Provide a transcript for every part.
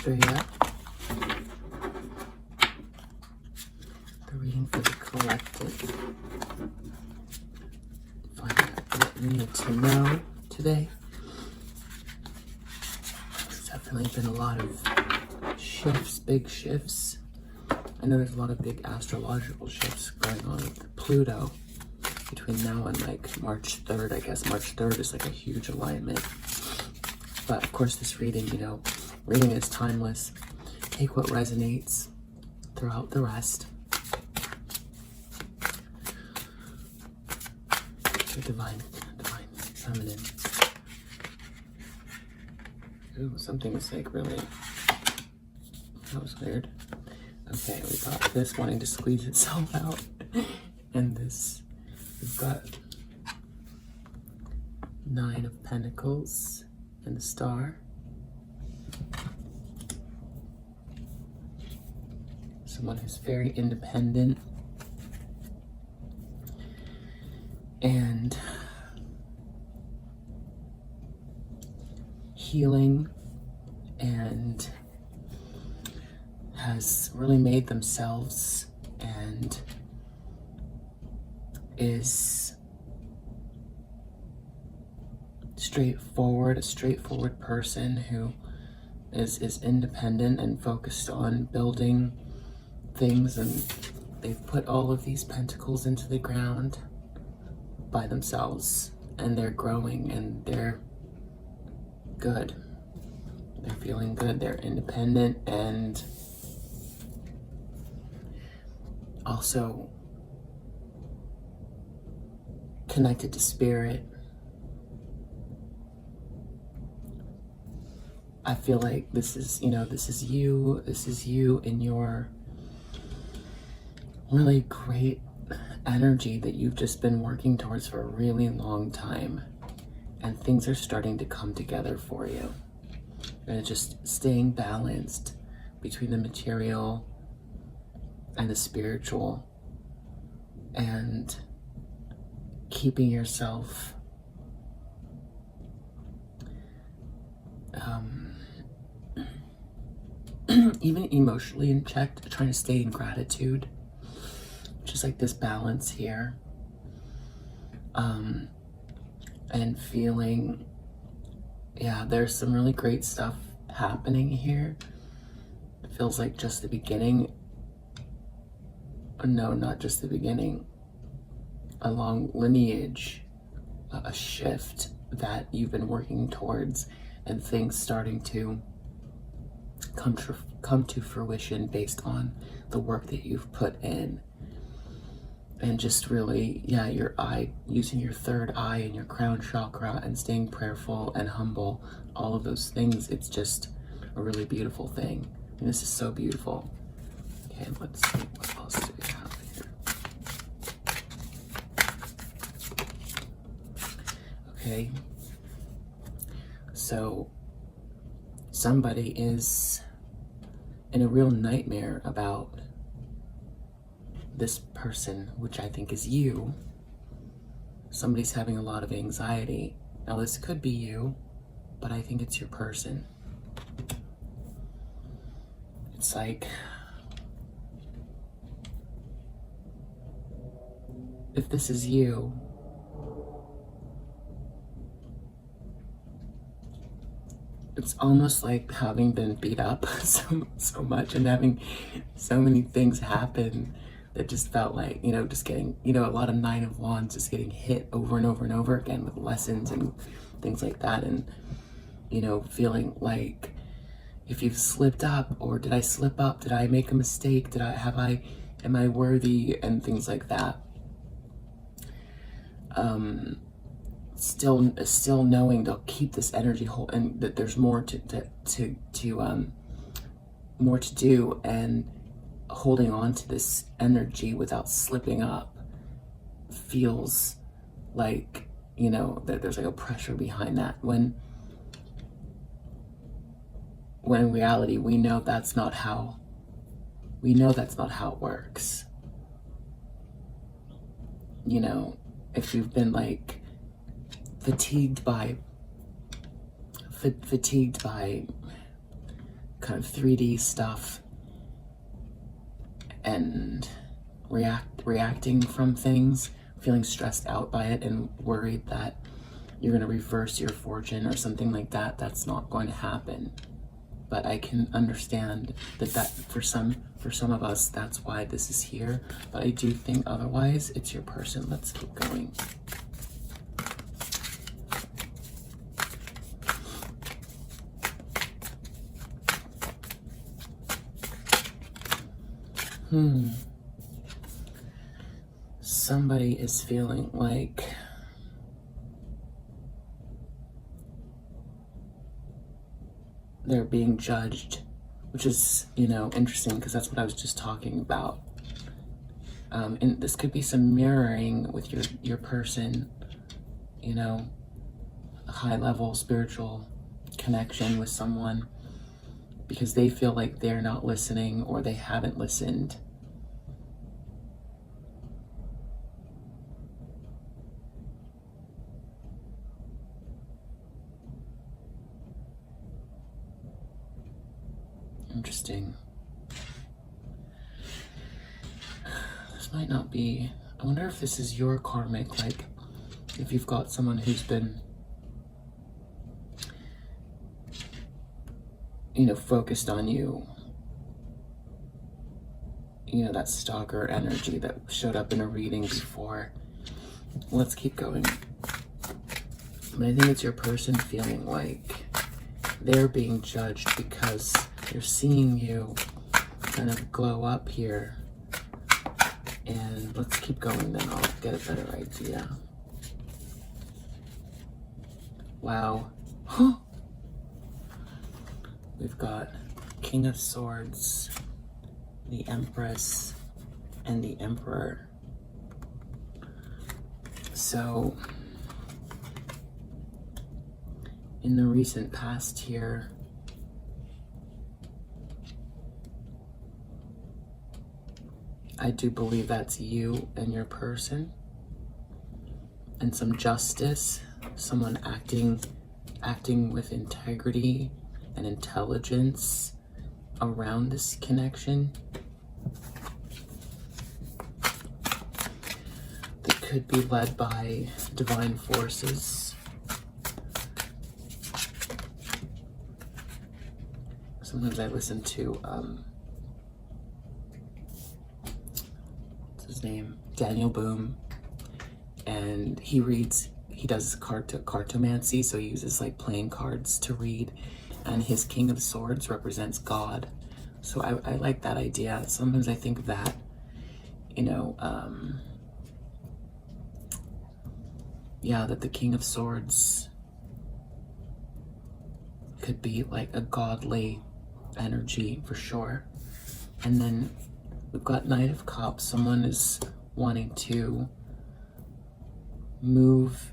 straight up. The reading for the collective. Find out what you need to know today. There's definitely been a lot of shifts, big shifts. I know there's a lot of big astrological shifts going on with Pluto between now and like March 3rd. I guess March 3rd is like a huge alignment. But of course this reading, you know, reading is timeless. Take what resonates, throw out the rest. The divine feminine. Ooh, something was like really, that was weird. Okay, we got this wanting to squeeze itself out. And this, we've got 9 of Pentacles and the Star. Someone who's very independent and healing, and has really made themselves and is a straightforward person who is independent and focused on building things, and they've put all of these pentacles into the ground by themselves, and they're growing and they're good. They're feeling good, they're independent, and also connected to spirit. I feel like this is, you know, this is you in your really great energy that you've just been working towards for a really long time, and things are starting to come together for you. And it's just staying balanced between the material and the spiritual, and keeping yourself even emotionally in check, trying to stay in gratitude, just like this balance here, and feeling, yeah, there's some really great stuff happening here. It feels like just the beginning. No, not just the beginning. A long lineage, a shift that you've been working towards, and things starting to come to fruition based on the work that you've put in. And just really, yeah, your eye, using your third eye and your crown chakra, and staying prayerful and humble, all of those things. It's just a really beautiful thing. And this is so beautiful. Okay, let's see, what else do we have here? Okay, so somebody is in a real nightmare about this person, which I think is you. Somebody's having a lot of anxiety. Now this could be you, but I think it's your person. It's like, if this is you, it's almost like having been beat up so much, and having so many things happen that just felt like, you know, just getting, you know, a lot of 9 of Wands, just getting hit over and over and over again with lessons and things like that. And, you know, feeling like, if you've slipped up, or did I slip up? Did I make a mistake? Am I worthy? And things like that. Still knowing to keep this energy whole, and that there's more more to do, and holding on to this energy without slipping up feels like, you know, that there's like a pressure behind that, when in reality we know that's not how it works. You know, if you've been like fatigued by kind of 3D stuff and reacting from things, feeling stressed out by it and worried that you're going to reverse your fortune or something like that. That's not going to happen. But I can understand that for some of us, that's why this is here. But I do think otherwise, it's your person. Let's keep going. Somebody is feeling like they're being judged, which is, interesting because that's what I was just talking about. And this could be some mirroring with your person, a high level spiritual connection with someone because they feel like they're not listening or they haven't listened. Interesting. This might not be... I wonder if this is your karmic, like if you've got someone who's been, focused on you. That stalker energy that showed up in a reading before. Let's keep going. But I think it's your person feeling like they're being judged because they're seeing you kind of glow up here. And let's keep going, then I'll get a better idea. Wow. Huh. We've got King of Swords, the Empress, and the Emperor. So, in the recent past here, I do believe that's you and your person, and some justice, someone acting with integrity and intelligence around this connection. That could be led by divine forces. Sometimes I listen to what's his name? Daniel Boone, and he does cartomancy, so he uses like playing cards to read, and his King of Swords represents God. So I like that idea. Sometimes I think that, that the King of Swords could be like a godly energy for sure. And then we've got Knight of Cups. Someone is wanting to move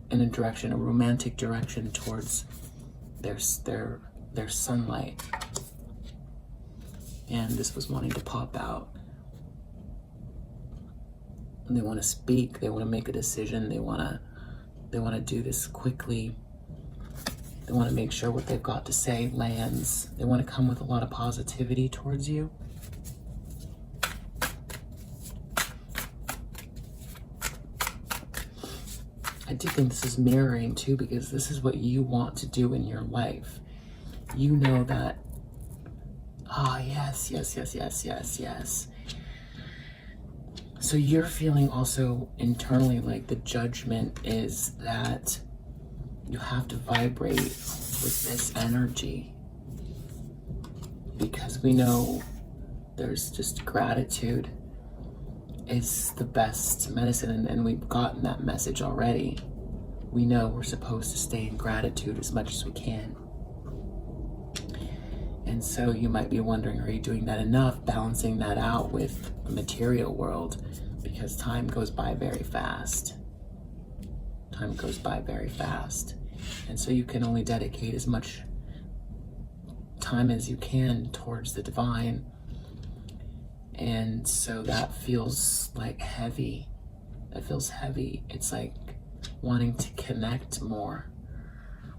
in a romantic direction towards their sunlight. And this was wanting to pop out. And they want to speak, they want to make a decision, they want to do this quickly. They want to make sure what they've got to say lands. They want to come with a lot of positivity towards you. I do think this is mirroring too, because this is what you want to do in your life. You know that, yes. So you're feeling also internally like the judgment is that you have to vibrate with this energy, because we know there's just gratitude is the best medicine, and we've gotten that message already. We know we're supposed to stay in gratitude as much as we can. And so you might be wondering, are you doing that enough, balancing that out with the material world? Because time goes by very fast. Time goes by very fast. And so you can only dedicate as much time as you can towards the divine. And so that feels like heavy. That feels heavy. It's like wanting to connect more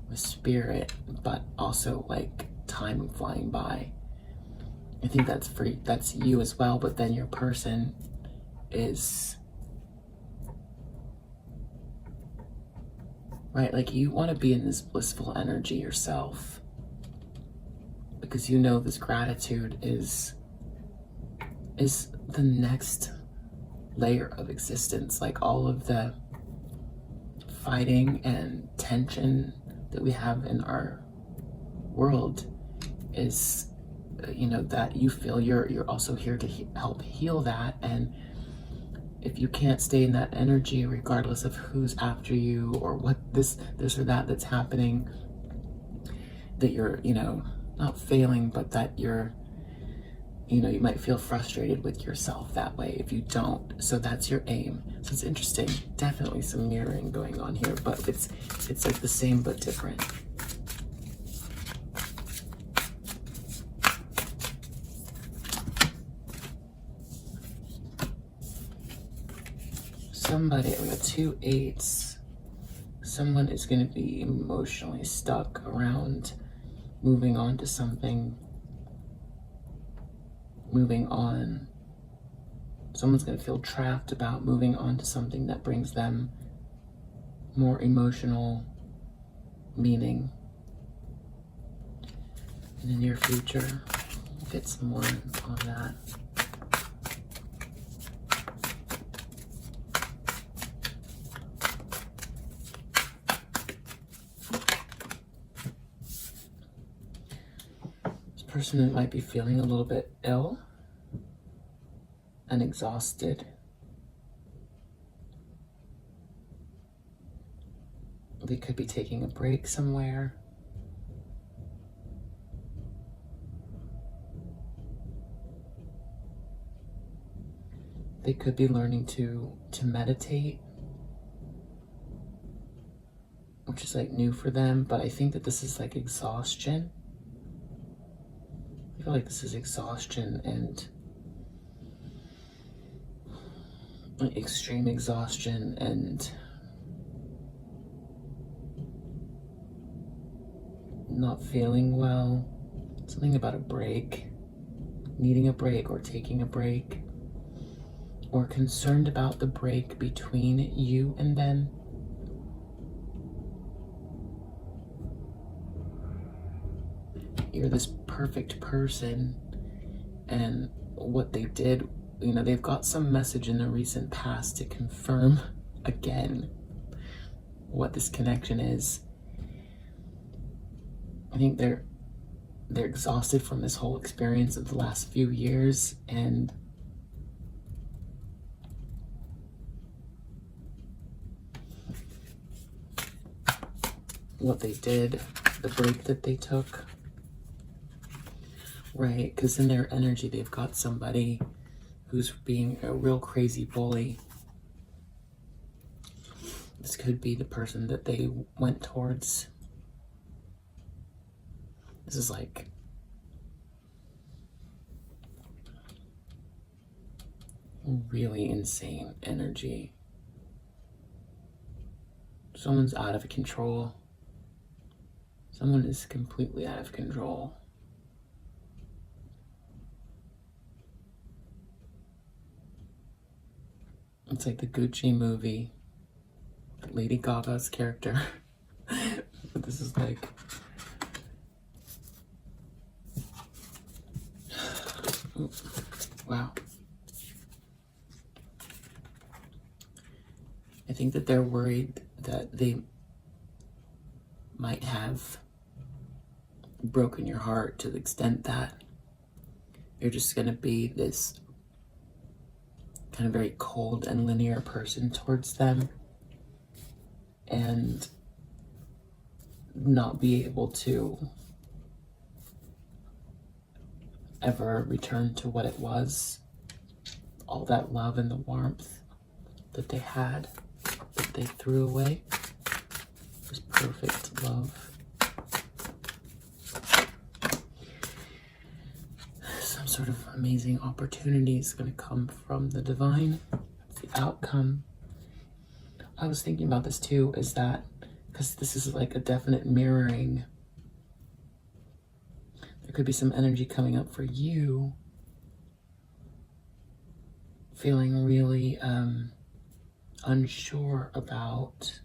with spirit, but also like time flying by. I think that's you as well, but then your person is, right, like you want to be in this blissful energy yourself, because you know this gratitude is the next layer of existence. Like all of the fighting and tension that we have in our world is, you know, that you feel you're also here to help heal that. And if you can't stay in that energy, regardless of who's after you or what this or that's happening, that you're, you know, not failing, but that you're, you know, you might feel frustrated with yourself that way if you don't. So that's your aim. So it's interesting. Definitely some mirroring going on here, but it's like the same but different. Somebody, we got 2 8s. Someone is going to be emotionally stuck around moving on to something. Moving on. Someone's going to feel trapped about moving on to something that brings them more emotional meaning in the near future. We'll get some more on that. Person that might be feeling a little bit ill and exhausted. They could be taking a break somewhere. They could be learning to meditate, which is like new for them, but I think that this is like exhaustion. I feel like this is exhaustion and like extreme exhaustion and not feeling well. Something about a break, needing a break or taking a break, or concerned about the break between you and them. You're this perfect person, and what they did, you know, they've got some message in the recent past to confirm again what this connection is. I think they're exhausted from this whole experience of the last few years, and what they did, the break that they took. Right, because in their energy, they've got somebody who's being a real crazy bully. This could be the person that they went towards. This is like really insane energy. Someone's out of control. Someone is completely out of control. It's like the Gucci movie, Lady Gaga's character. But this is like, wow. I think that they're worried that they might have broken your heart to the extent that you're just going to be this kind of very cold and linear person towards them, and not be able to ever return to what it was, all that love and the warmth that they had, that they threw away. It was perfect love. Some sort of amazing opportunity is going to come from the divine. That's the outcome. I was thinking about this too, is that because this is like a definite mirroring. There could be some energy coming up for you, feeling really unsure about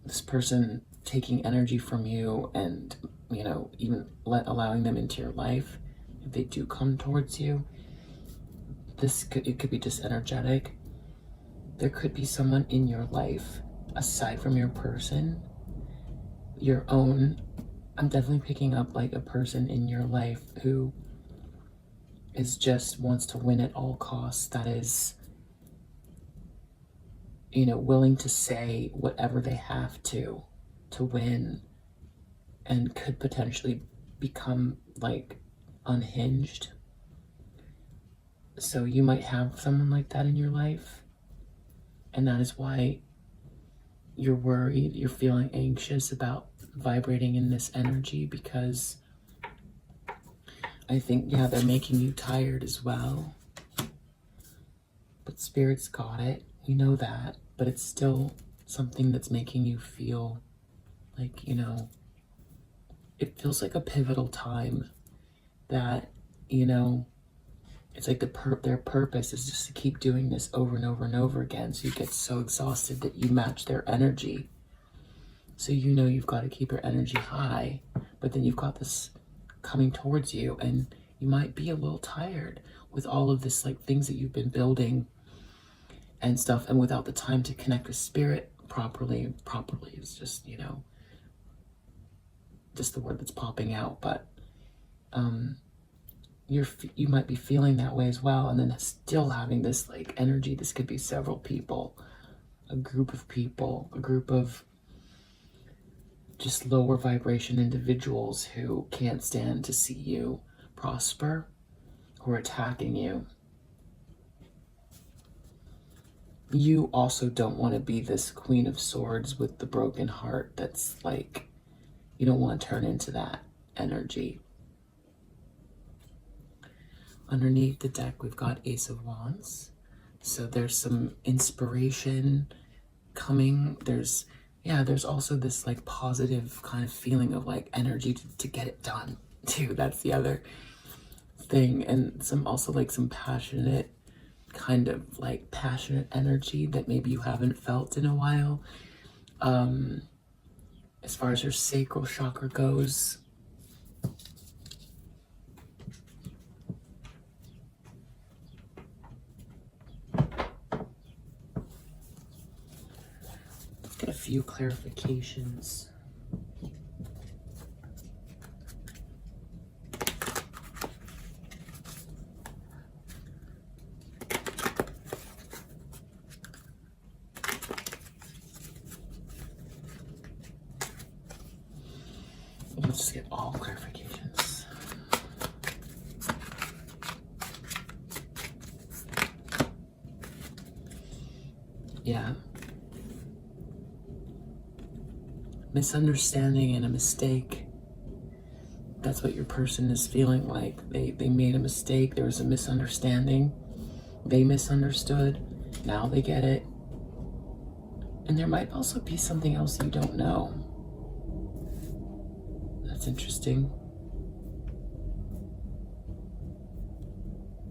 this person taking energy from you and, you know, even allowing them into your life. If they do come towards you, it could be just energetic. There could be someone in your life, aside from your person, your own. I'm definitely picking up like a person in your life who is just wants to win at all costs. That is, you know, willing to say whatever they have to win, and could potentially become like unhinged. So you might have someone like that in your life, and that is why you're worried, you're feeling anxious about vibrating in this energy, because I think, yeah, they're making you tired as well. But Spirit's got it. We know that. But it's still something that's making you feel like, you know, it feels like a pivotal time that, you know, it's like their purpose is just to keep doing this over and over and over again. So you get so exhausted that you match their energy. So you know you've got to keep your energy high, but then you've got this coming towards you, and you might be a little tired with all of this, like things that you've been building and stuff, and without the time to connect with Spirit properly is just, you know, just the word that's popping out. But you might be feeling that way as well, and then still having this like energy. This could be several people, a group of people, a group of just lower vibration individuals who can't stand to see you prosper, who are attacking you. You also don't want to be this Queen of Swords with the broken heart. That's like, you don't want to turn into that energy. Underneath the deck, we've got Ace of Wands. So there's some inspiration coming. There's also this like positive kind of feeling of like energy to get it done too. That's the other thing. And some passionate energy that maybe you haven't felt in a while. As far as your sacral chakra goes, let's get a few clarifications. Let's just get all clarifications. Yeah. Misunderstanding and a mistake. That's what your person is feeling like. They made a mistake. There was a misunderstanding. They misunderstood. Now they get it. And there might also be something else you don't know. That's interesting.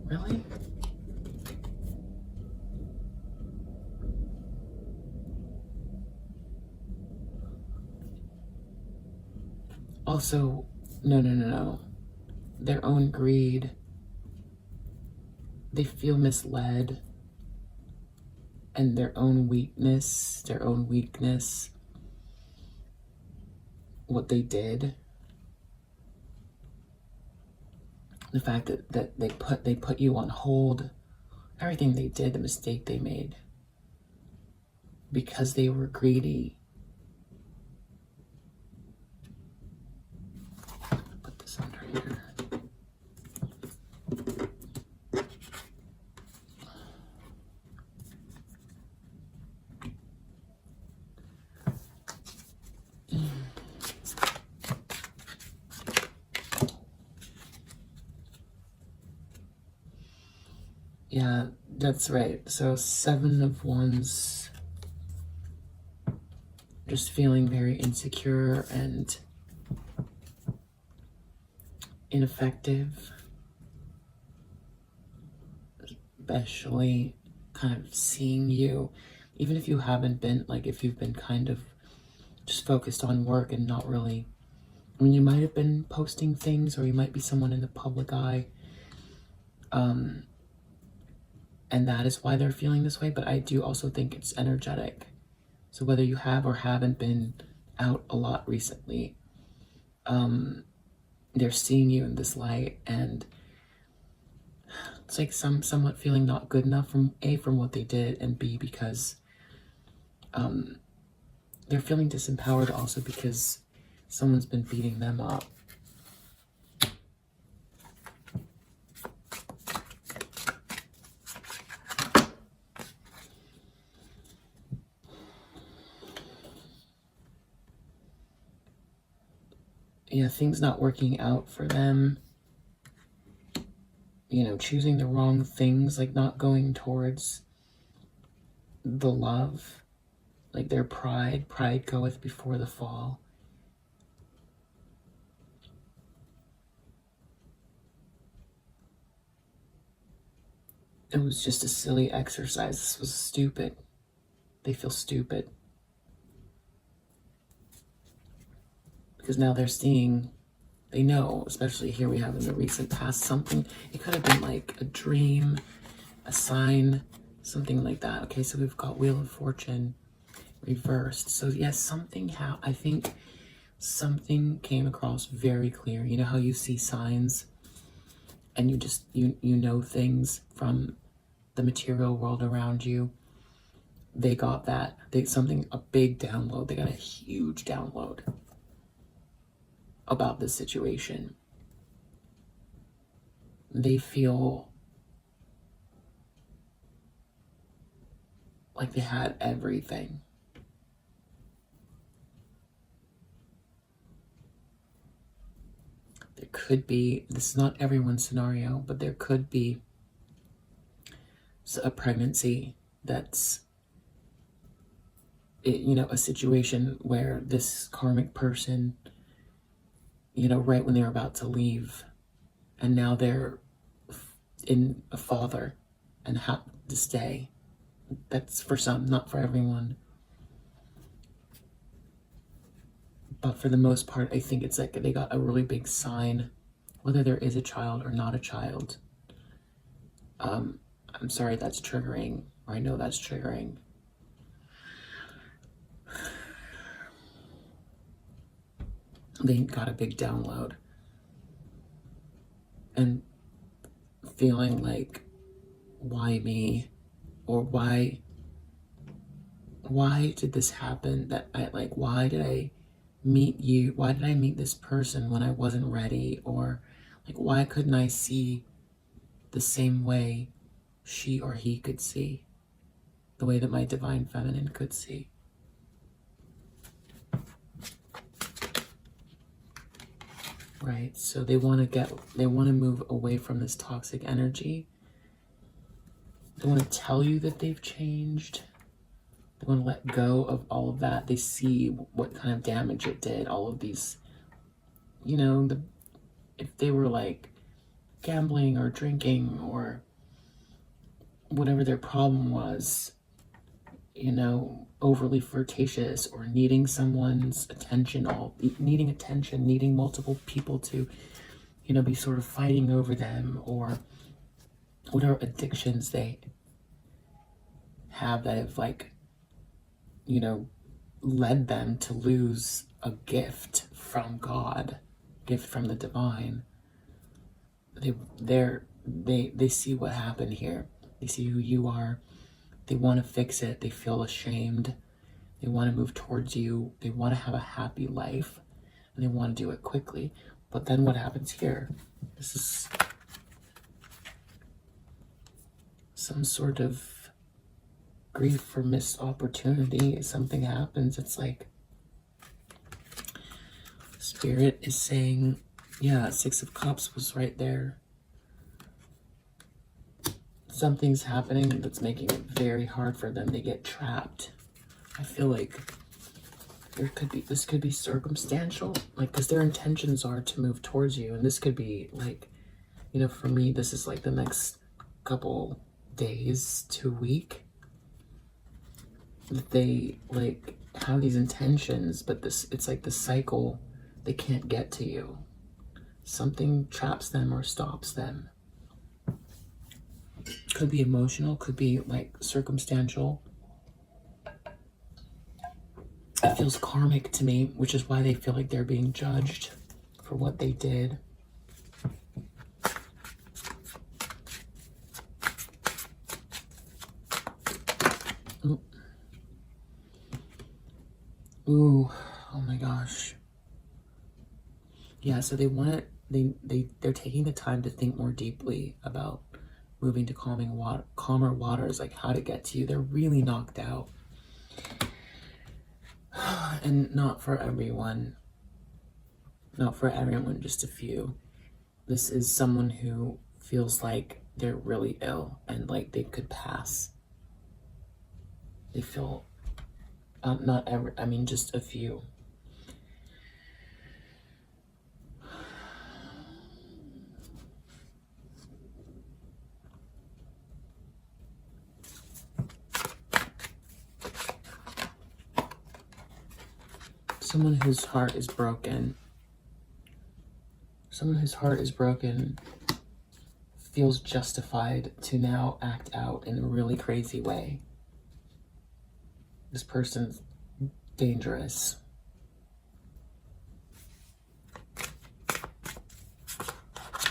Really? Also, no. Their own greed. They feel misled. And their own weakness, what they did. The fact that they put you on hold, everything they did, the mistake they made, because they were greedy. Put this under here. Yeah, that's right. So 7 of Wands, just feeling very insecure and ineffective, especially kind of seeing you, even if you haven't been, like if you've been kind of just focused on work and not really, I mean, you might have been posting things, or you might be someone in the public eye, and that is why they're feeling this way. But I do also think it's energetic. So whether you have or haven't been out a lot recently, they're seeing you in this light, and it's like somewhat feeling not good enough, from A, from what they did, and B, because they're feeling disempowered also because someone's been beating them up. Yeah, things not working out for them. You know, choosing the wrong things, like not going towards the love, like their pride goeth before the fall. It was just a silly exercise. This was stupid. They feel stupid. Because now they're seeing, they know, especially here we have in the recent past, something, it could have been like a dream, a sign, something like that. Okay, so we've got Wheel of Fortune reversed. So yes, I think something came across very clear. You know how you see signs and you just, you know things from the material world around you? They got that. A big download. They got a huge download about this situation. They feel like they had everything. There could be, this is not everyone's scenario, but there could be a pregnancy that's, you know, a situation where this karmic person, you know, right when they're about to leave, and now they're in a father and have to stay. That's for some, not for everyone. But for the most part, I think it's like they got a really big sign, whether there is a child or not a child. I'm sorry that's triggering, or I know that's triggering. They got a big download. And feeling like, why me? Or why did this happen? That why did I meet you? Why did I meet this person when I wasn't ready? Or like, why couldn't I see the same way she or he could see? The way that my divine feminine could see. Right, so they want to move away from this toxic energy. They want to tell you that they've changed. They want to let go of all of that. They see what kind of damage it did. All of these, you know, if they were like gambling or drinking or whatever their problem was, you know, overly flirtatious or needing someone's attention, needing multiple people to, you know, be sort of fighting over them, or whatever addictions they have that have, like, you know, led them to lose a gift from God, gift from the divine. They see what happened here. They see who you are. They want to fix it. They feel ashamed. They want to move towards you. They want to have a happy life, and they want to do it quickly. But then what happens here? This is some sort of grief for missed opportunity. Something happens. It's like Spirit is saying, yeah, Six of Cups was right there. Something's happening that's making it very hard for them. They get trapped. I feel like this could be circumstantial, like, because their intentions are to move towards you, and this could be like, you know, for me, this is like the next couple days to a week that they like have these intentions, but it's like the cycle, they can't get to you. Something traps them or stops them. Could be emotional, could be like circumstantial. It feels karmic to me, which is why they feel like they're being judged for what they did. Ooh, oh my gosh. Yeah, so they want it, they're taking the time to think more deeply about moving to calmer waters, like how to get to you. They're really knocked out. And not for everyone. Not for everyone, just a few. This is someone who feels like they're really ill and like they could pass. They feel, not every, I mean, just a few. Someone whose heart is broken. Someone whose heart is broken feels justified to now act out in a really crazy way. This person's dangerous.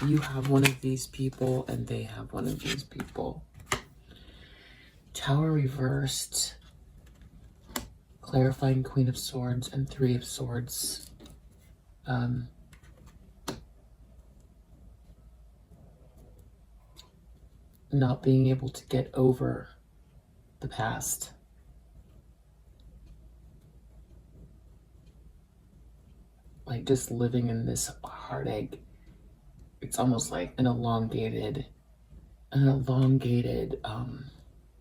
You have one of these people and they have one of these people. Tower reversed. Clarifying Queen of Swords and Three of Swords. Not being able to get over the past. Like just living in this heartache. It's almost like an elongated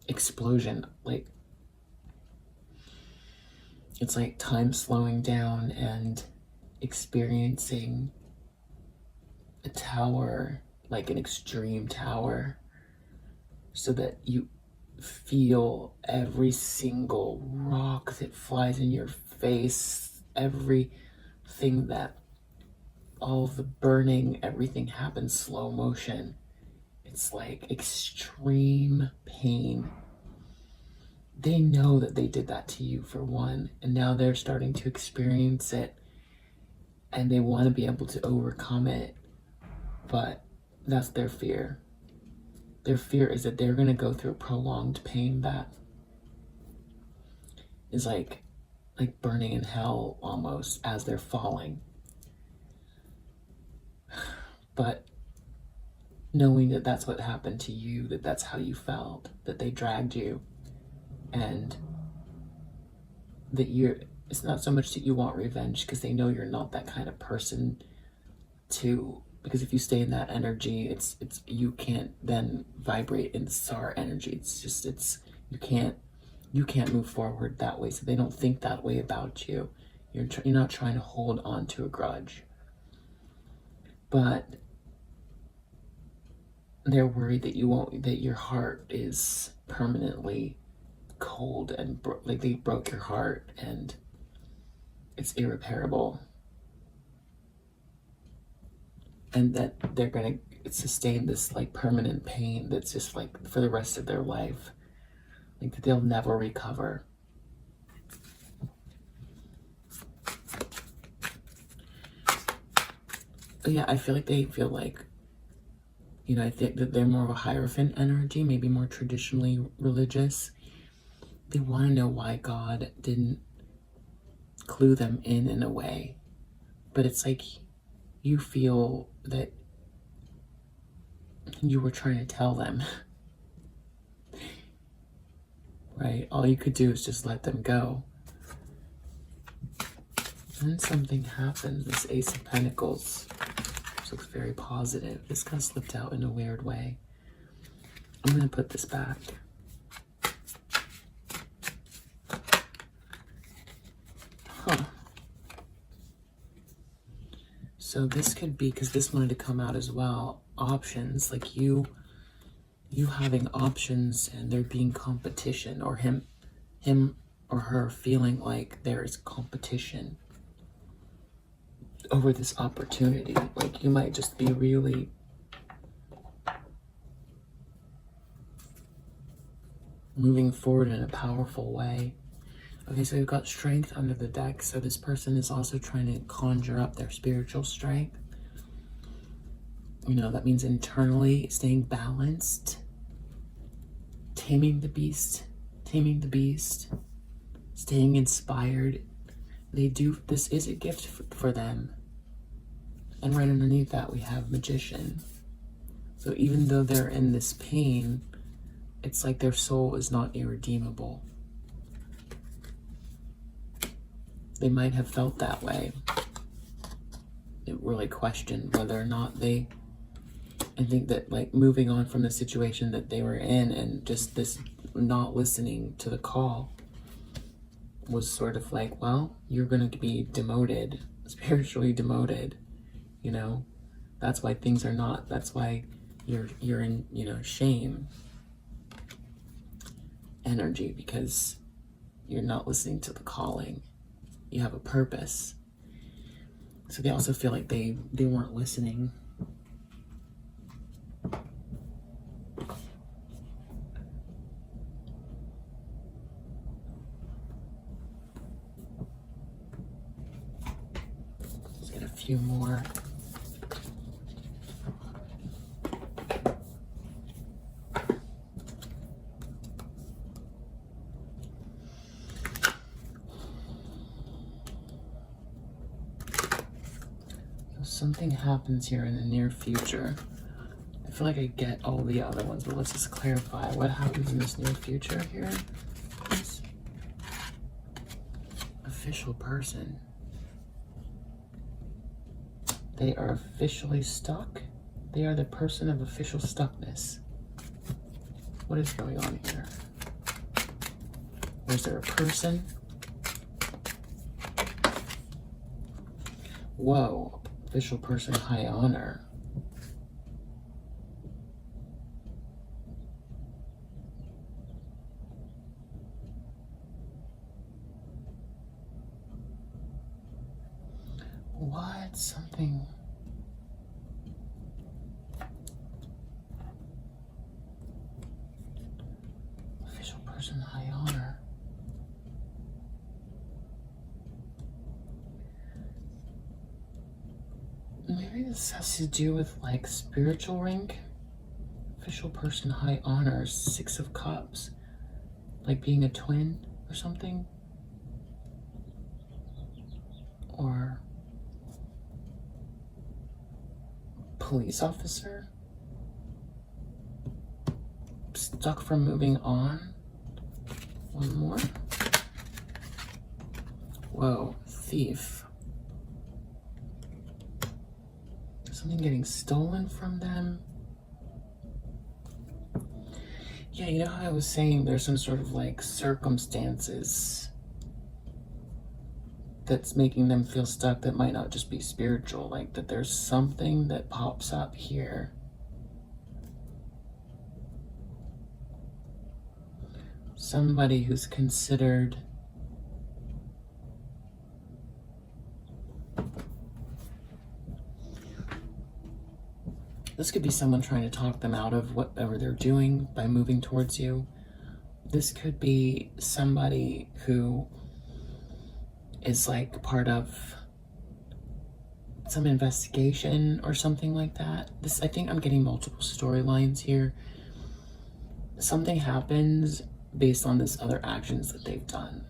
explosion. Like, it's like time slowing down and experiencing a tower, like an extreme tower, so that you feel every single rock that flies in your face, everything that, all of the burning, everything happens slow motion. It's like extreme pain. They know that they did that to you, for one, and now they're starting to experience it and they want to be able to overcome it, but that's their fear. Their fear is that they're going to go through prolonged pain that is like burning in hell almost as they're falling. But knowing that that's what happened to you, that that's how you felt, that they dragged you, and that it's not so much that you want revenge, because they know you're not that kind of person because if you stay in that energy, it's you can't then vibrate in SAR energy. You can't move forward that way. So they don't think that way about you. You're not trying to hold on to a grudge, but they're worried that that your heart is permanently cold and like they broke your heart and it's irreparable, and that they're gonna sustain this like permanent pain that's just like for the rest of their life, like that they'll never recover. But yeah, I feel like they feel like, I think that they're more of a Hierophant energy, maybe more traditionally religious. They want to know why God didn't clue them in a way. But it's like you feel that you were trying to tell them. Right? All you could do is just let them go. And then something happens. This Ace of Pentacles. This looks very positive. This kind of slipped out in a weird way. I'm going to put this back. Huh. So this could be, because this wanted to come out as well, options, like you having options and there being competition, or him or her feeling like there is competition over this opportunity. Like you might just be really moving forward in a powerful way. Okay, so we've got strength under the deck. So this person is also trying to conjure up their spiritual strength. You know, that means internally staying balanced, taming the beast, staying inspired. This is a gift for them. And right underneath that, we have magician. So even though they're in this pain, it's like their soul is not irredeemable. They might have felt that way. They really questioned whether or not I think that like moving on from the situation that they were in and just this not listening to the call was sort of like, well, you're going to be demoted, spiritually demoted, you know? That's why things are not, that's why you're in, you know, shame energy, because you're not listening to the calling. You have a purpose. So they also feel like they weren't listening. Let's get a few more. Something happens here in the near future. I feel like I get all the other ones, but let's just clarify what happens in this near future here. This official person. They are officially stuck. They are the person of official stuckness. What is going on here? Or is there a person? Whoa. Official person, high honor. What? Something. Official person, high honor. Maybe this has to do with like spiritual rank. Official person, high honor, 6 of Cups. Like being a twin or something. Or police officer. Stuck from moving on. One more. Whoa, thief. Something getting stolen from them. Yeah, you know how I was saying there's some sort of like circumstances that's making them feel stuck that might not just be spiritual, like that there's something that pops up here. Somebody who's considered this could be someone trying to talk them out of whatever they're doing by moving towards you. This could be somebody who is like part of some investigation or something like that. I think I'm getting multiple storylines here. Something happens based on this other actions that they've done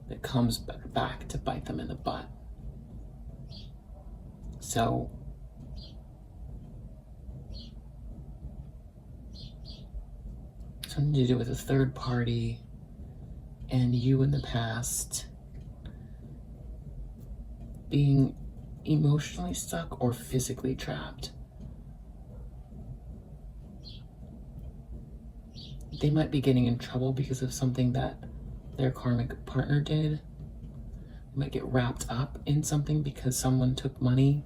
that comes back to bite them in the butt. So something to do with a third party and you in the past being emotionally stuck or physically trapped. They might be getting in trouble because of something that their karmic partner did. You might get wrapped up in something because someone took money.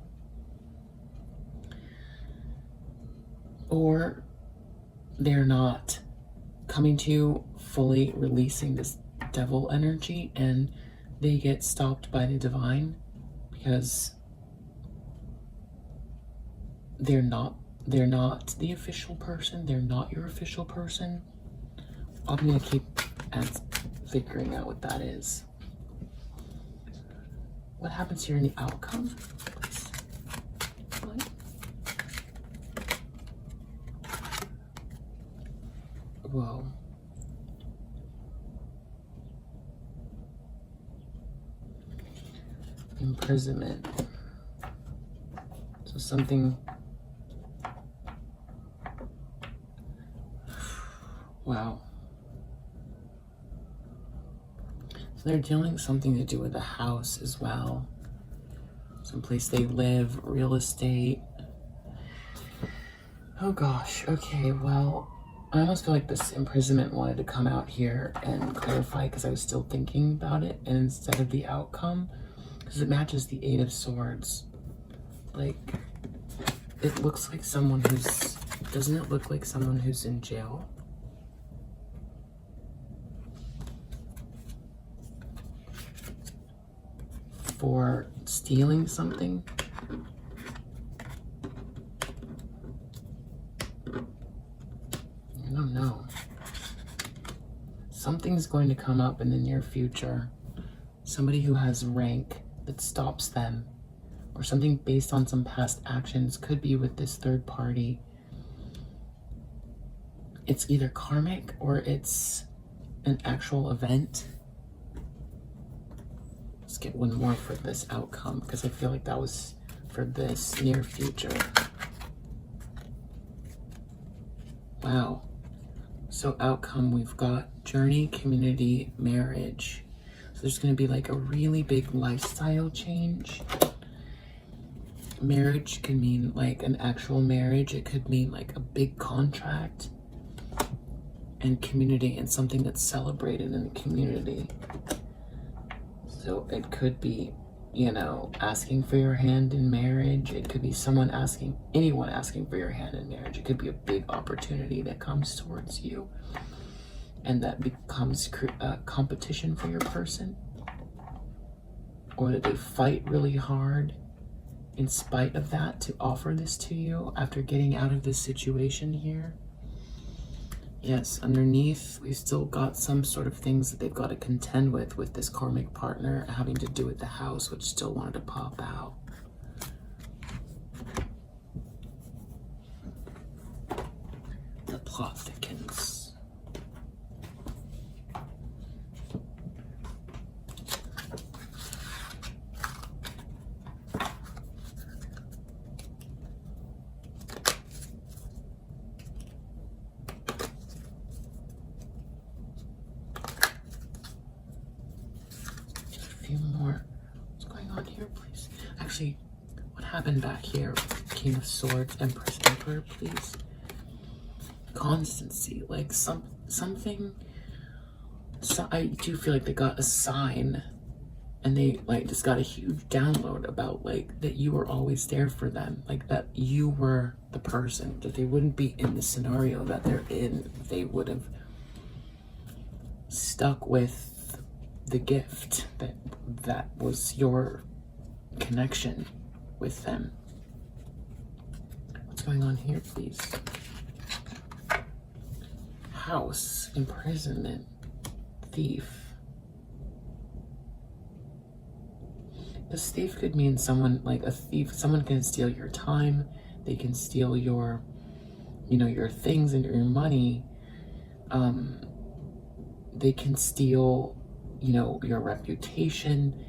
Or they're not coming to you fully releasing this devil energy, and they get stopped by the divine because they're not the official person. They're not your official person. I'm gonna keep figuring out what that is. What happens here in the outcome? What? Whoa. Imprisonment. So something. Wow. So they're dealing something to do with the house as well. Someplace they live, real estate. Oh gosh. Okay, well, I almost feel like this imprisonment wanted to come out here and clarify because I was still thinking about it, and instead of the outcome, because it matches the Eight of Swords. Like, it looks like someone who's, doesn't it look like someone who's in jail? For stealing something? I don't know. Something's going to come up in the near future. Somebody who has rank that stops them, or something based on some past actions. Could be with this third party. It's either karmic or it's an actual event. Let's get one more for this outcome, because I feel like that was for this near future. Wow. So outcome, we've got journey, community, marriage. So there's going to be like a really big lifestyle change. Marriage can mean like an actual marriage. It could mean like a big contract. And community, and something that's celebrated in the community. So it could be, you know, asking for your hand in marriage. It could be someone asking, anyone asking for your hand in marriage. It could be a big opportunity that comes towards you, and that becomes a competition for your person. Or that they fight really hard in spite of that to offer this to you after getting out of this situation here. Yes, underneath, we've still got some sort of things that they've got to contend with this karmic partner, having to do with the house, which still wanted to pop out. The plot thickens. Actually, what happened back here? King of Swords, Empress, Emperor, please. Constancy, like something. So I do feel like they got a sign, and they like just got a huge download about like that you were always there for them, like that you were the person, that they wouldn't be in the scenario that they're in. They would have stuck with the gift that was your connection with them. What's going on here, please? House, imprisonment, thief. This thief could mean someone, like a thief, someone can steal your time, they can steal your, you know, your things and your money. They can steal, you know, your reputation.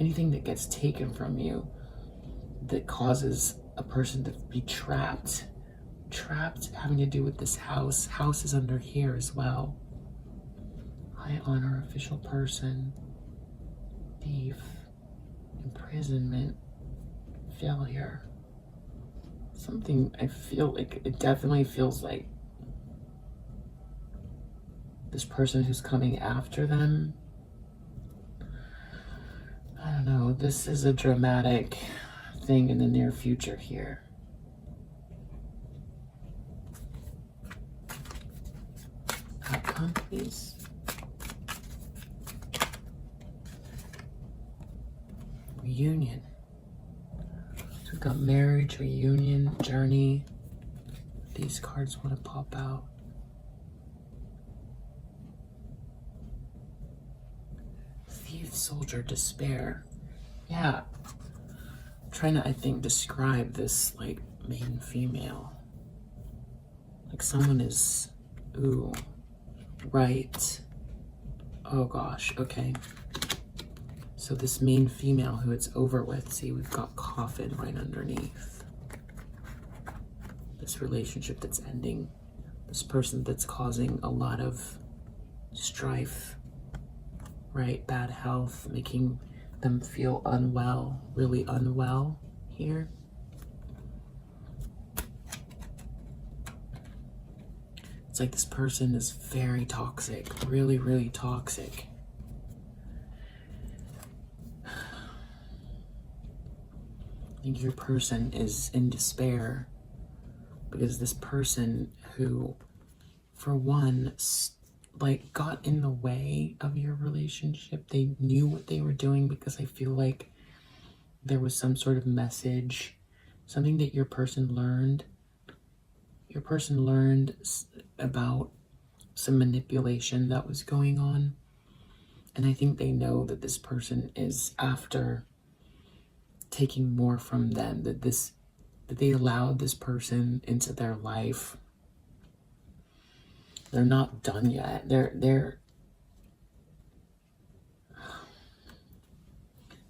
Anything that gets taken from you that causes a person to be trapped having to do with this house. House is under here as well. High honor, official person, thief, imprisonment, failure. Something, I feel like it definitely feels like this person who's coming after them. don't know. This is a dramatic thing in the near future here. Outcome, please. Reunion. So we've got marriage, reunion, journey. These cards want to pop out. Thief, soldier, despair. Yeah. I'm trying to, I think, describe this like main female. Like someone is, ooh, right. Oh gosh, okay. So this main female who it's over with, see, we've got coffin right underneath. This relationship that's ending. This person that's causing a lot of strife, right? Bad health, making them feel unwell, really unwell here. It's like this person is very toxic, really, really toxic. I think your person is in despair because this person who, for one, like got in the way of your relationship. They knew what they were doing because I feel like there was some sort of message, something that your person learned. Your person learned about some manipulation that was going on. And I think they know that this person is after taking more from them, that they allowed this person into their life. They're not done yet. They're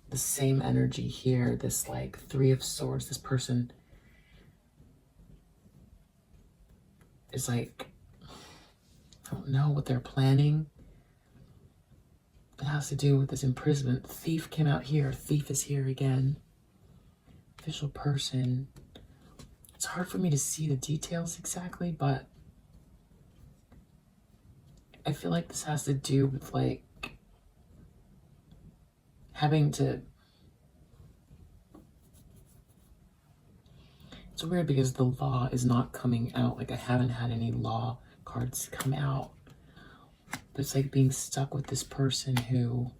the same energy here, this like Three of Swords. This person is like, I don't know what they're planning. It has to do with this imprisonment. Thief came out here. Thief is here again. Official person. It's hard for me to see the details exactly, but I feel like this has to do with like having to... It's weird because the law is not coming out. Like I haven't had any law cards come out. But it's like being stuck with this person who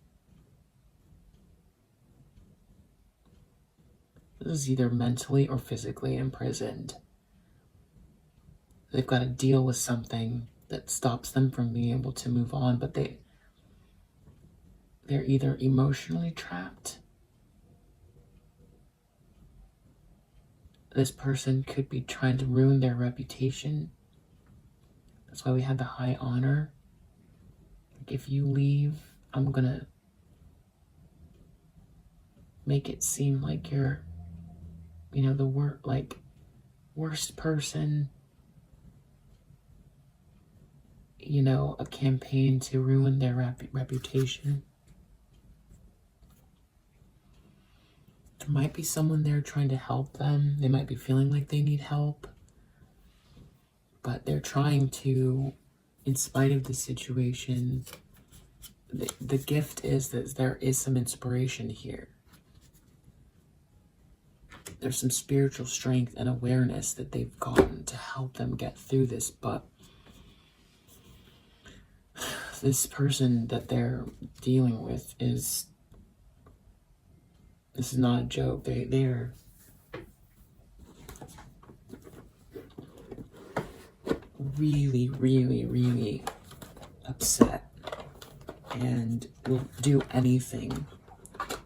is either mentally or physically imprisoned. They've got to deal with something that stops them from being able to move on, but they're either emotionally trapped. This person could be trying to ruin their reputation. That's why we had the high honor. Like if you leave, I'm gonna make it seem like you're, you know, the worst person. You know, a campaign to ruin their reputation. There might be someone there trying to help them. They might be feeling like they need help. But they're trying to, in spite of the situation, the gift is that there is some inspiration here. There's some spiritual strength and awareness that they've gotten to help them get through this, but this person that they're dealing with is... This is not a joke. They're really, really, really upset and will do anything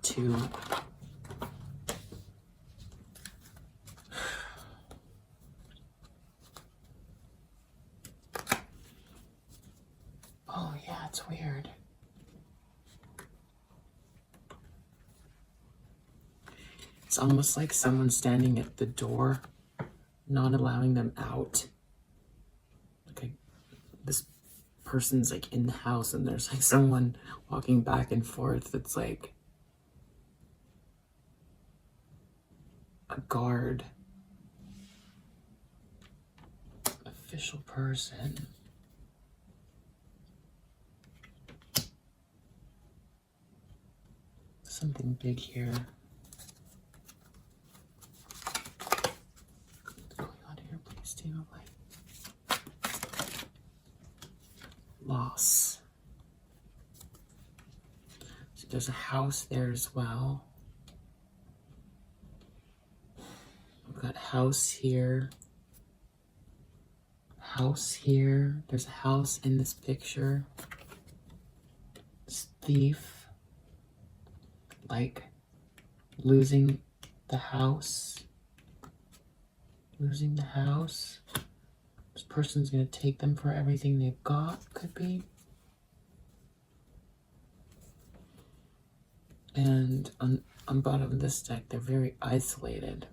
to oh yeah, it's weird. It's almost like someone standing at the door, not allowing them out. Like this person's like in the house and there's like someone walking back and forth that's like a guard. Official person. something big here. What's going on here, please, team of light? Loss. So there's a house there as well. We've got house here. House here. There's a house in this picture. This thief. Like losing the house. Losing the house. This person's going to take them for everything they've got, could be. And on bottom of this deck, they're very isolated.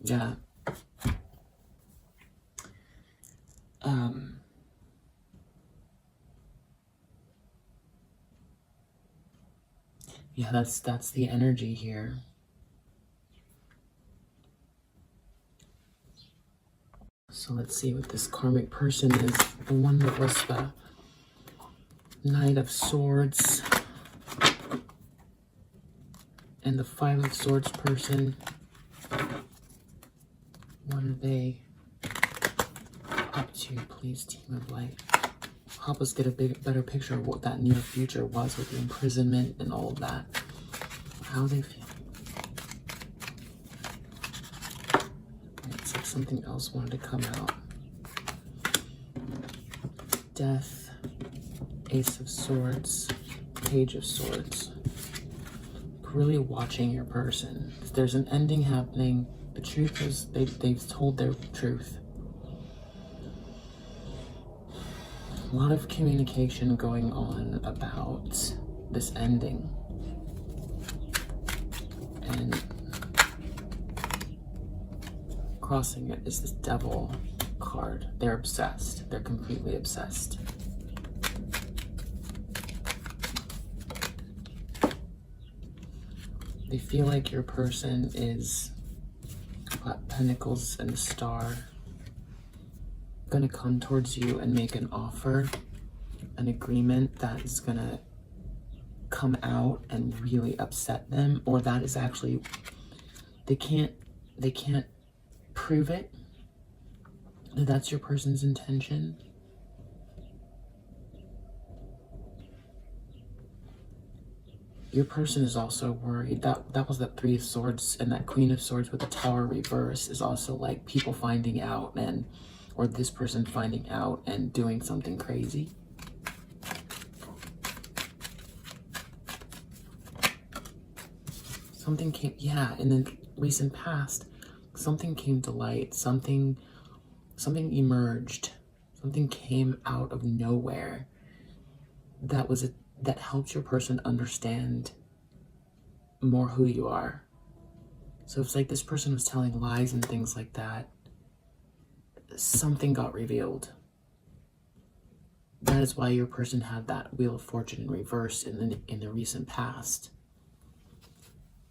Yeah. Yeah, that's the energy here. So let's see what this karmic person is. The one that was the Knight of Swords and the Five of Swords person. What are they up to, please, team of light? Help us get a better picture of what that near future was with the imprisonment and all of that. How they feel. It's like something else wanted to come out. Death, Ace of Swords, Page of Swords. Really watching your person. There's an ending happening. The truth is they've told their truth. A lot of communication going on about this ending. And crossing it is this Devil card. They're obsessed. They're completely obsessed. They feel like your person is got Pentacles and the Star. Gonna come towards you and make an offer, an agreement that is gonna come out and really upset them, or that is actually they can't prove it that that's your person's intention. Your person is also worried. That was that Three of Swords, and that Queen of Swords with the Tower reverse is also like people finding out, and or this person finding out and doing something crazy. Something came, yeah, in the recent past, something came to light, something emerged, something came out of nowhere that helps your person understand more who you are. So it's like this person was telling lies and things like that. Something got revealed. That is why your person had that Wheel of Fortune in reverse in the recent past.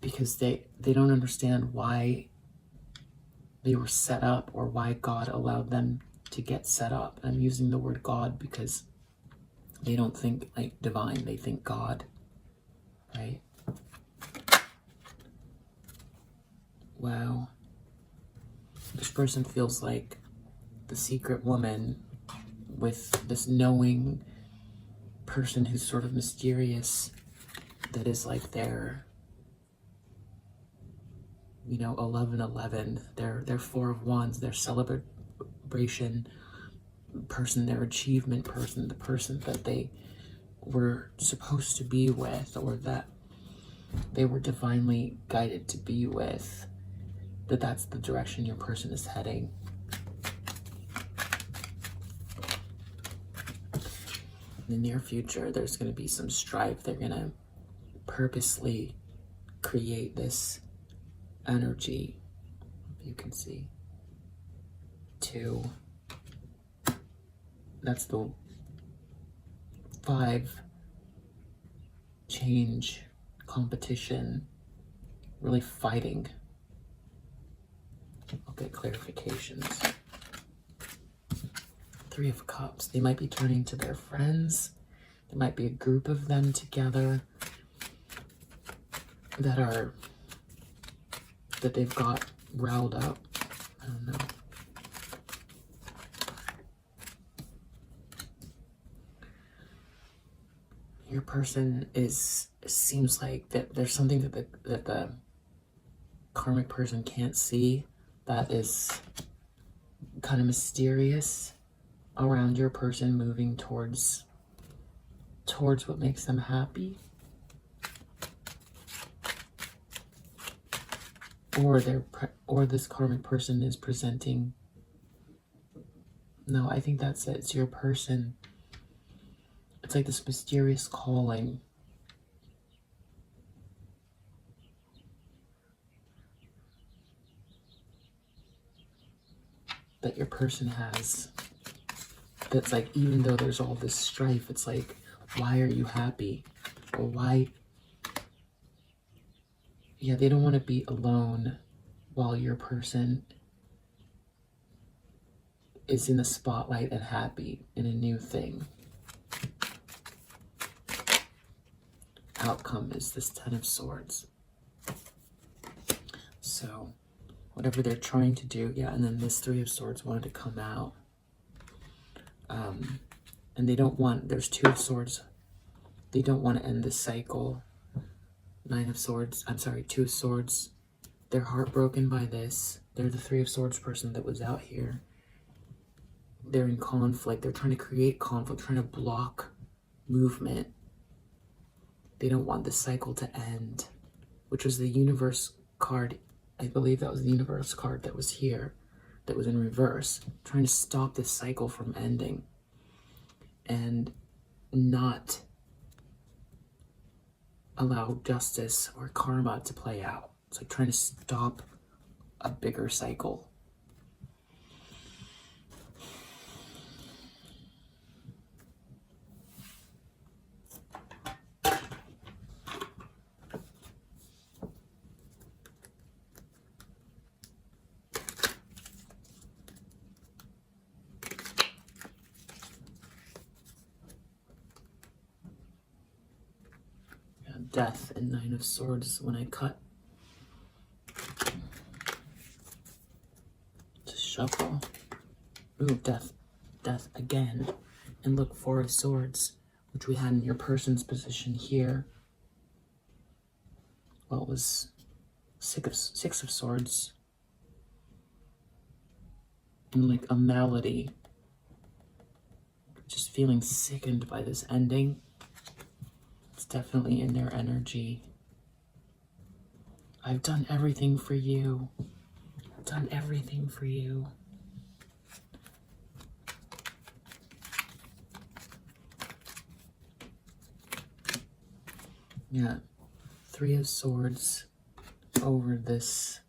Because they don't understand why they were set up, or why God allowed them to get set up. I'm using the word God because they don't think like divine, they think God, right? Wow. This person feels like the secret woman with this knowing person who's sort of mysterious, that is like their, you know, 1111, their Four of Wands, their celebration person, their achievement person, the person that they were supposed to be with, or that they were divinely guided to be with, that's the direction your person is heading. In the near future, there's going to be some strife. They're going to purposely create this energy, if you can see, that's the 5, change, competition, really fighting. I'll get clarifications. Three of Cups. They might be turning to their friends. There might be a group of them together that they've got riled up. I don't know. Your person seems like that there's something that the karmic person can't see that is kind of mysterious around your person moving towards what makes them happy. Or this karmic person is presenting. No, I think that's it. It's your person. It's like this mysterious calling. That your person has. That's like, even though there's all this strife, it's like, why are you happy? Or why? Yeah, they don't want to be alone while your person is in the spotlight and happy in a new thing. Outcome is this Ten of Swords. So, whatever they're trying to do, yeah, and then this Three of Swords wanted to come out. And they don't want, there's Two of Swords. They don't want to end this cycle. Nine of Swords, I'm sorry, Two of Swords. They're heartbroken by this. They're the Three of Swords person that was out here. They're in conflict. They're trying to create conflict, trying to block movement. They don't want this cycle to end, which was the Universe card. I believe that was the Universe card that was here, that was in reverse, trying to stop this cycle from ending and not allow justice or karma to play out. It's like trying to stop a bigger cycle. Death and Nine of Swords when I cut. To shuffle. Ooh, death again. And look, Four of Swords, which we had in your person's position here. Well, it was Six of Swords. And like a malady. Just feeling sickened by this ending. Definitely in their energy. I've done everything for you. I've done everything for you. Yeah. Three of Swords over this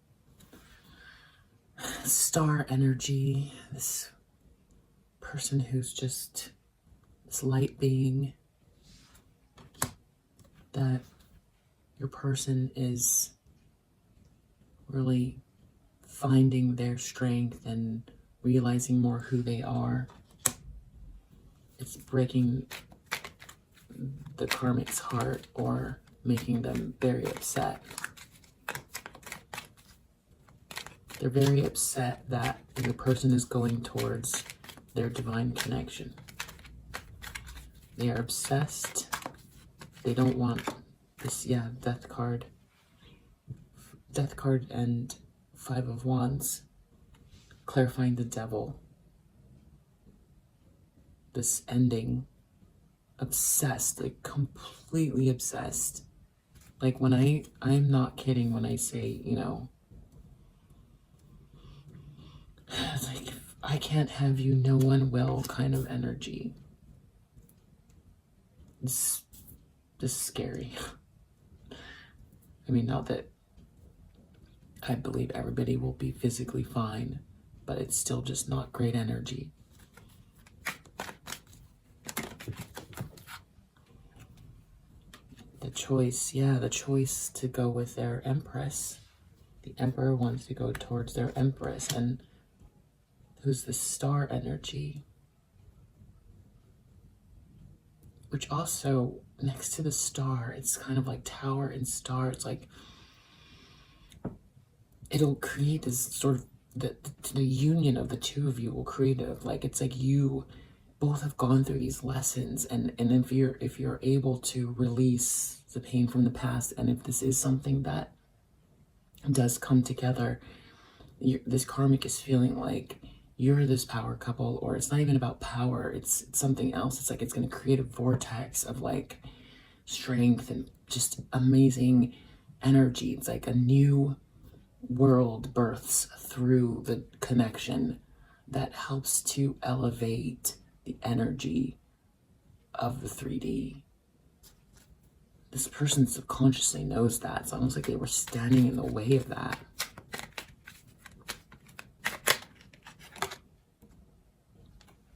star energy. This person who's just this light being. That your person is really finding their strength and realizing more who they are. It's breaking the karmic's heart or making them very upset. They're very upset that your person is going towards their divine connection. They are obsessed. They don't want this, yeah, Death card. Death card and Five of Wands. Clarifying the Devil. This ending. Obsessed, like completely obsessed. Like when I'm not kidding when I say, you know, it's like, if I can't have you, no one will kind of energy. This is scary. I mean, not that I believe everybody will be physically fine, but it's still just not great energy. The choice, yeah, the choice to go with their Empress. The Emperor wants to go towards their Empress, and who's the star energy? which also next to the star, it's kind of like tower and star. It's like it'll create this sort of the union of the two of you will create like it's like you both have gone through these lessons, and if you're able to release the pain from the past, and if this is something that does come together, this karmic is feeling like you're this power couple, or it's not even about power, it's something else. It's like it's going to create a vortex of like strength and just amazing energy. It's like a new world births through the connection that helps to elevate the energy of the 3D. This person subconsciously knows that. It's almost like they were standing in the way of that.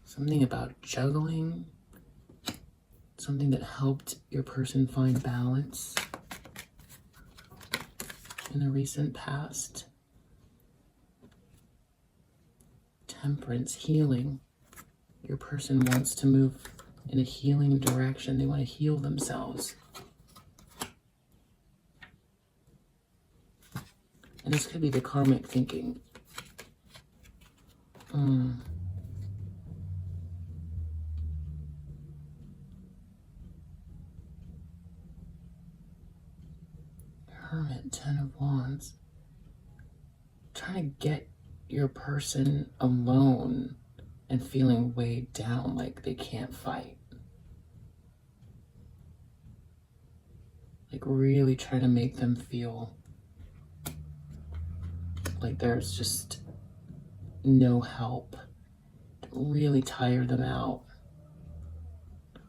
Something about juggling, something that helped your person find balance in the recent past. Temperance, healing. Your person wants to move in a healing direction. They want to heal themselves. And this could be the karmic thinking. Hermit, 10 of Wands. Trying to get your person alone and feeling weighed down like they can't fight. Like really trying to make them feel like there's just no help. Really tire them out.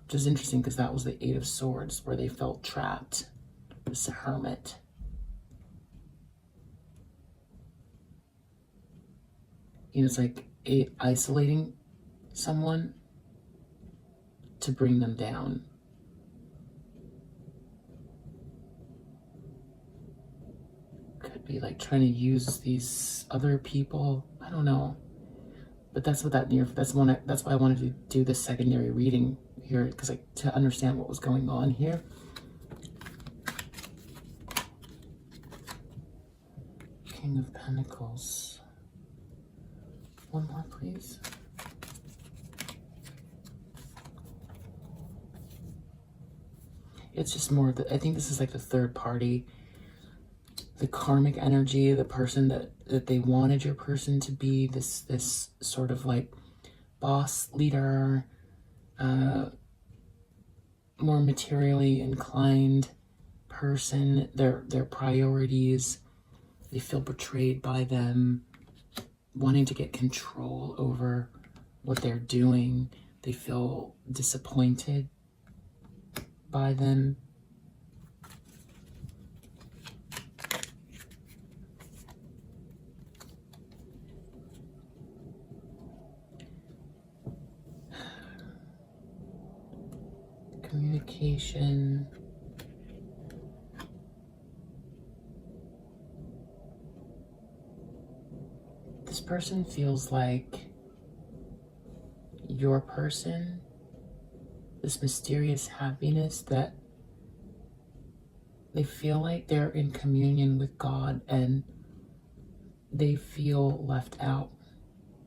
Which is interesting because that was the 8 of Swords where they felt trapped. This Hermit. You know, it's like isolating someone to bring them down. Could be like trying to use these other people. I don't know. But that's what that's why I wanted to do the secondary reading here, because to understand what was going on here. King of Pentacles. One more, please. It's just more of I think this is like the third party, the karmic energy, the person that they wanted your person to be, this sort of like boss leader, more materially inclined person, their priorities, they feel betrayed by them, wanting to get control over what they're doing. They feel disappointed by them. Communication. This person feels like your person, this mysterious happiness that they feel like they're in communion with God, and they feel left out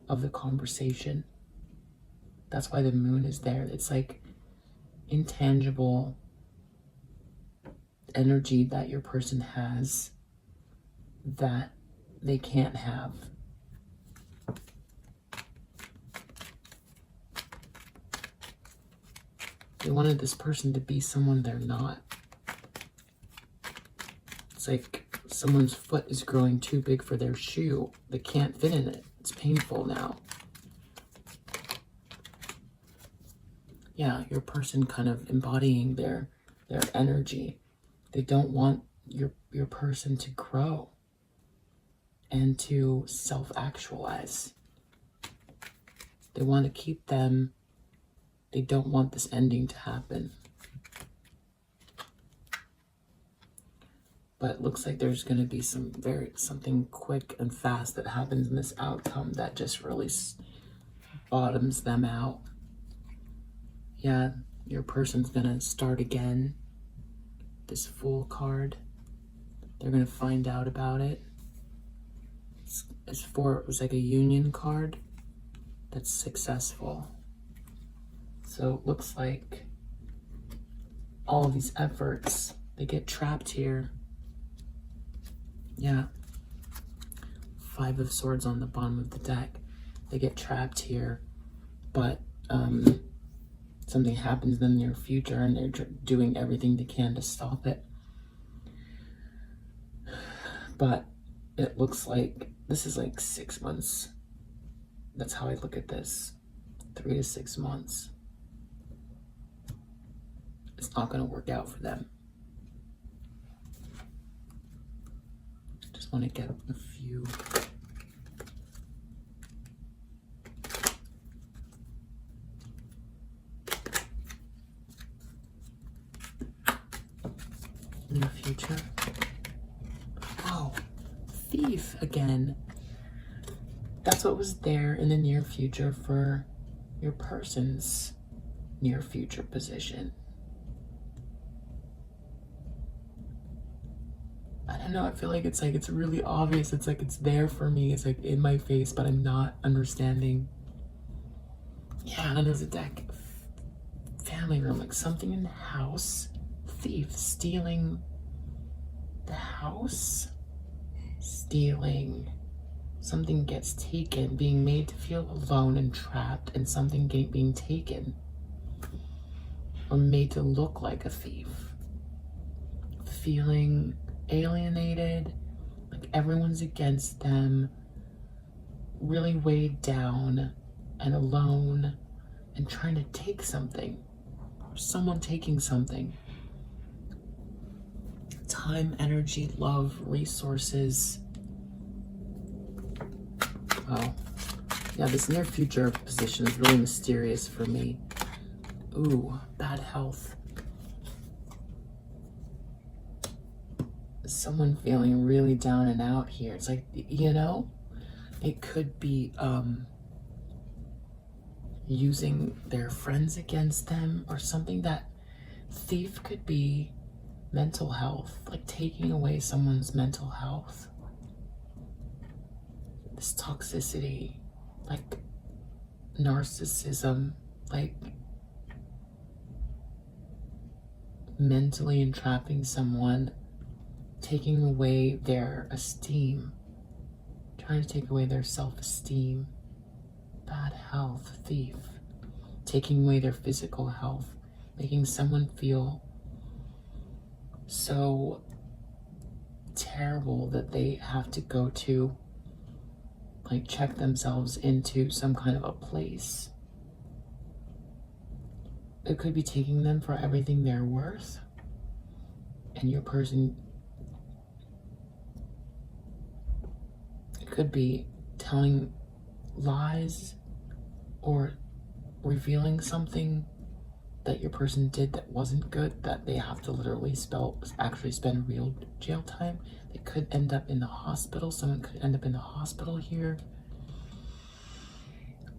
of the conversation. That's why the moon is there. It's like intangible energy that your person has that they can't have. They wanted this person to be someone they're not. It's like someone's foot is growing too big for their shoe. They can't fit in it. It's painful now. Yeah, your person kind of embodying their energy. They don't want your person to grow and to self-actualize. They want to keep them. They don't want this ending to happen. But it looks like there's going to be something quick and fast that happens in this outcome that just really bottoms them out. Yeah, Your person's gonna start again. This Fool card. They're gonna find out about it. It was like a union card that's successful. So it looks like all of these efforts, they get trapped here. Yeah. 5 of Swords on the bottom of the deck. They get trapped here, but something happens in the near future and they're doing everything they can to stop it. But it looks like this is like 6 months. That's how I look at this. 3 to 6 months. It's not going to work out for them. Just want to get a few. Near future. Oh, Thief again. That's what was there in the near future for your person's near future position. I don't know, I feel like it's really obvious. It's like it's there for me. It's like in my face, but I'm not understanding. Yeah, and there's a deck. Family room, like something in the house. Thief stealing the house. Stealing. Something gets taken, being made to feel alone and trapped, and something being taken. Or made to look like a thief. Feeling alienated, like everyone's against them, really weighed down and alone, and trying to take something, or someone taking something. Time, energy, love, resources. Wow. Yeah, this near future position is really mysterious for me. Ooh, bad health. Someone feeling really down and out here. It's like, you know, it could be using their friends against them or something. That thief could be mental health, like taking away someone's mental health. This toxicity, like narcissism, like mentally entrapping someone, taking away their esteem, trying to take away their self-esteem. Bad health, thief, taking away their physical health, making someone feel so terrible that they have to go to, like, check themselves into some kind of a place. It could be taking them for everything they're worth, and your person, it could be telling lies or revealing something that your person did that wasn't good, that they have to literally actually spend real jail time. They could end up in the hospital. Someone could end up in the hospital here.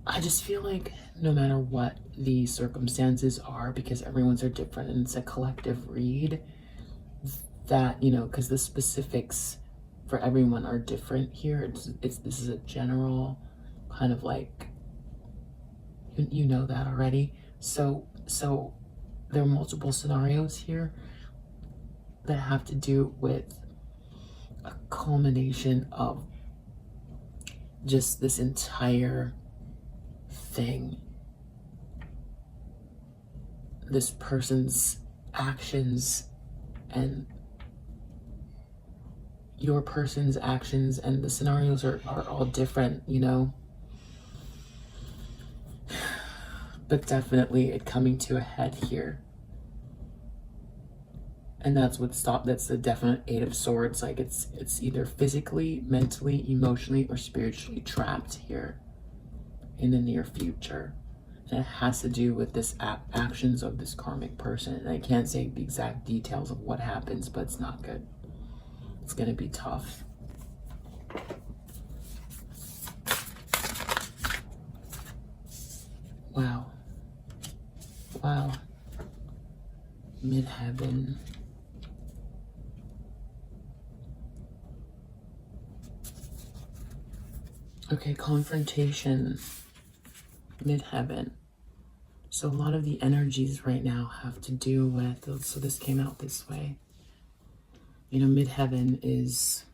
I just feel like no matter what the circumstances are, because everyone's are different and it's a collective read, that, you know, because the specifics for everyone are different here. This is a general kind of like, you know that already. So there are multiple scenarios here that have to do with a culmination of just this entire thing. This person's actions and your person's actions, and the scenarios are all different, you know. But definitely it coming to a head here. And that's the definite 8 of Swords. Like it's either physically, mentally, emotionally, or spiritually trapped here in the near future. And it has to do with this actions of this karmic person. And I can't say the exact details of what happens, but it's not good. It's gonna be tough. Wow. Wow. Midheaven. Okay, confrontation, Midheaven. So a lot of the energies right now have to do with, so this came out this way. You know, Midheaven is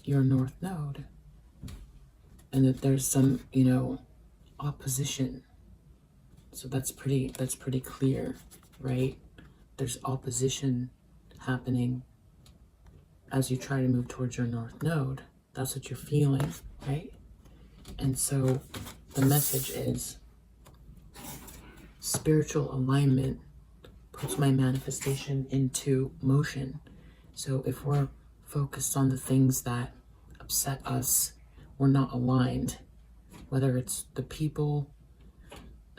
your north node. And that there's some, you know, opposition. So that's pretty clear, right? There's opposition happening as you try to move towards your north node. That's what you're feeling, right? And so the message is spiritual alignment puts my manifestation into motion. So if we're focused on the things that upset us, we're not aligned, whether it's the people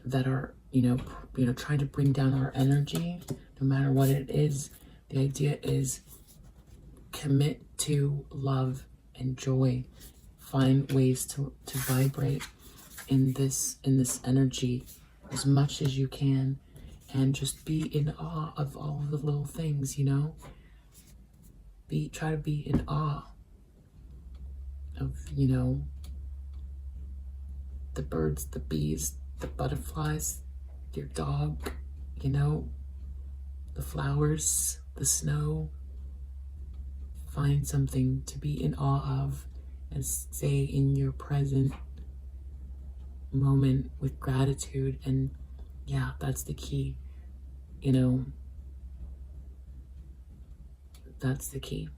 that are, you know, trying to bring down our energy, no matter what it is. The idea is commit to love and joy. Find ways to vibrate in this energy as much as you can, and just be in awe of all of the little things, you know. Try to be in awe of, you know, the birds, the bees, the butterflies, your dog, you know, the flowers, the snow. Find something to be in awe of and stay in your present moment with gratitude. And yeah, that's the key, you know, that's the key.